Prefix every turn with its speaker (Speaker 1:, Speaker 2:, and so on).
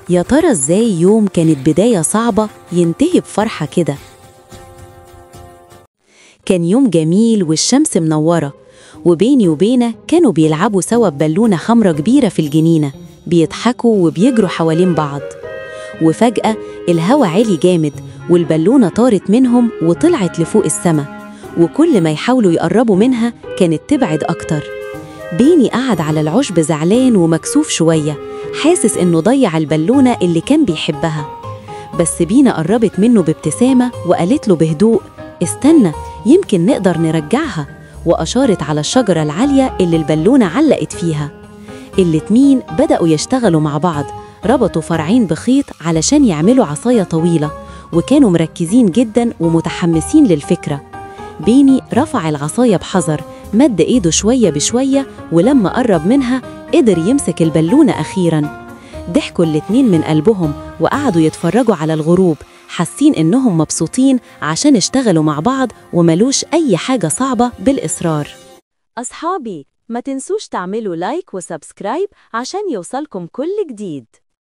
Speaker 1: يا ترى ازاي يوم كانت بداية صعبة ينتهي بفرحة كده؟ كان يوم جميل والشمس منورة، وبيني وبينه كانوا بيلعبوا سوا ببالونة حمرة كبيرة في الجنينة، بيضحكوا وبيجروا حوالين بعض. وفجأة الهوا عالي جامد والبالونة طارت منهم وطلعت لفوق السما، وكل ما يحاولوا يقربوا منها كانت تبعد أكتر. بيني قعد على العشب زعلان ومكسوف شوية، حاسس إنه ضيع البالونة اللي كان بيحبها. بس بينا قربت منه بابتسامة وقالت له بهدوء: استنى، يمكن نقدر نرجعها. وأشارت على الشجرة العالية اللي البالونة علقت فيها. الاتنين بدأوا يشتغلوا مع بعض، ربطوا فرعين بخيط علشان يعملوا عصاية طويلة، وكانوا مركزين جدا ومتحمسين للفكرة. بيني رفع العصاية بحذر، مد ايده شوية بشوية، ولما قرب منها قدر يمسك البالونة أخيراً. ضحكوا الاتنين من قلبهم وقعدوا يتفرجوا على الغروب، حاسين إنهم مبسوطين عشان اشتغلوا مع بعض وملوش أي حاجة صعبة بالإصرار. أصحابي، ما تنسوش تعملوا لايك وسبسكرايب عشان يوصلكم كل جديد.